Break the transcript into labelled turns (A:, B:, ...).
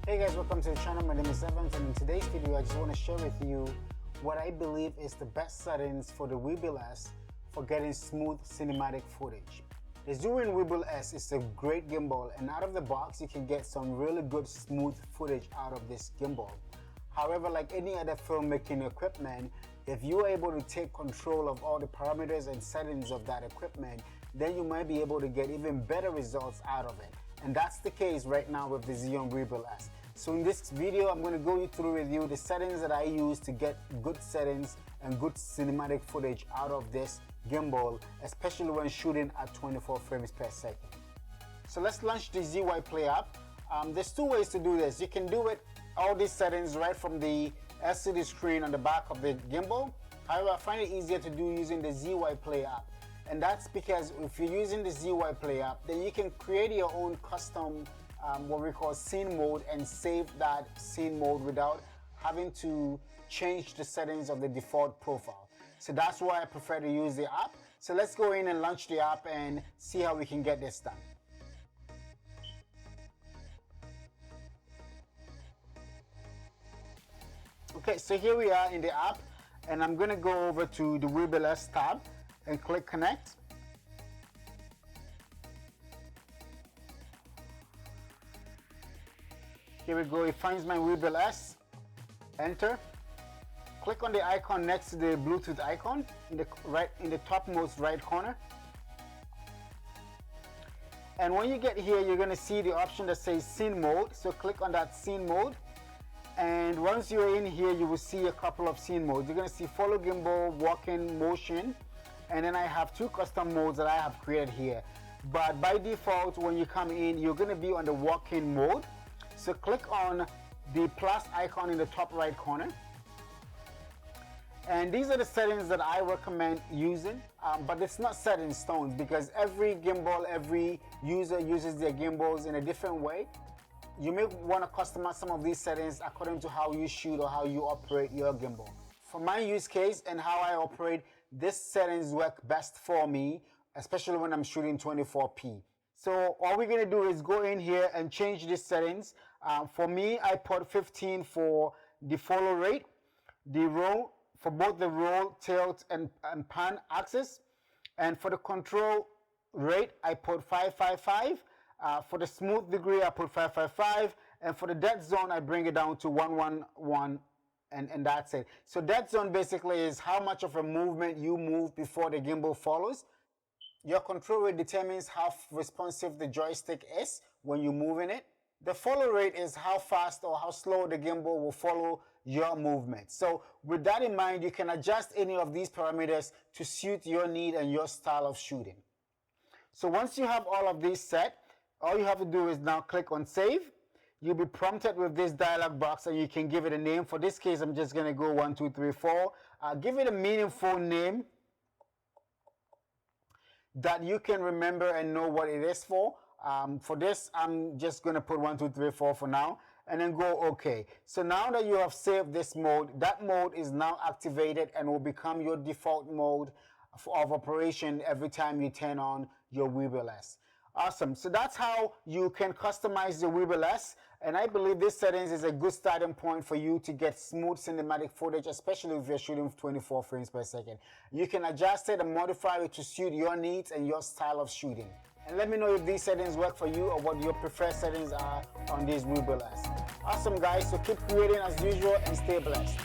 A: Hey guys, welcome to the channel. My name is Evan, and in today's video I just want to share with you what I believe is the best settings for the Weebill S for getting smooth cinematic footage. The Zhiyun Weebill S is a great gimbal, and out of the box you can get some really good smooth footage out of this gimbal. However, like any other filmmaking equipment, if you're able to take control of all the parameters and settings of that equipment, then you might be able to get even better results out of it. And that's the case right now with the Zhiyun Weebill S. So in this video, I'm going to go through with you the settings that I use to get good settings and good cinematic footage out of this gimbal, especially when shooting at 24 frames per second. So let's launch the ZY Play app. There's two ways to do this. You can do it, all these settings, right from the LCD screen on the back of the gimbal. However, I find it easier to do using the ZY Play app. And that's because if you're using the ZY Play app, then you can create your own custom what we call scene mode and save that scene mode without having to change the settings of the default profile. So that's why I prefer to use the app. So let's go in and launch the app and see how we can get this done. Okay, so here we are in the app, and I'm going to go over to the Weebill S tab and click connect. Here we go, it finds my Weebill S, enter. Click on the icon next to the Bluetooth icon in the topmost right corner. And when you get here, you're going to see the option that says scene mode. So click on that scene mode. And once you're in here, you will see a couple of scene modes. You're going to see follow gimbal, walk-in, motion. And then I have two custom modes that I have created here. But by default, when you come in, you're going to be on the walk-in mode. So click on the plus icon in the top right corner. And these are the settings that I recommend using, but it's not set in stone because every gimbal, every user uses their gimbals in a different way. You may want to customize some of these settings according to how you shoot or how you operate your gimbal. For my use case and how I operate, these settings work best for me, especially when I'm shooting 24p. So all we're going to do is go in here and change these settings. For me, I put 15 for the follow rate, the roll, for both the roll, tilt, and pan axis. And for the control rate, I put 555. For the smooth degree, I put 555. And for the dead zone, I bring it down to 111. And that's it. So dead zone basically is how much of a movement you move before the gimbal follows. Your control rate determines how responsive the joystick is when you're moving it. The follow rate is how fast or how slow the gimbal will follow your movement. So with that in mind, you can adjust any of these parameters to suit your need and your style of shooting. So once you have all of these set, all you have to do is now click on save. You'll be prompted with this dialog box and you can give it a name. For this case, I'm just going to go 1, 2, 3, 4. Give it a meaningful name that you can remember and know what it is for. For this, I'm just going to put 1, 2, 3, 4 for now, and then go OK. So now that you have saved this mode, that mode is now activated and will become your default mode of operation every time you turn on your Weebill S. Awesome. So that's how you can customize the Weebill S, and I believe this settings is a good starting point for you to get smooth cinematic footage, especially if you're shooting 24 frames per second. You can adjust it and modify it to suit your needs and your style of shooting. And let me know if these settings work for you or what your preferred settings are on this Weebill S. Awesome guys, so keep creating as usual and stay blessed.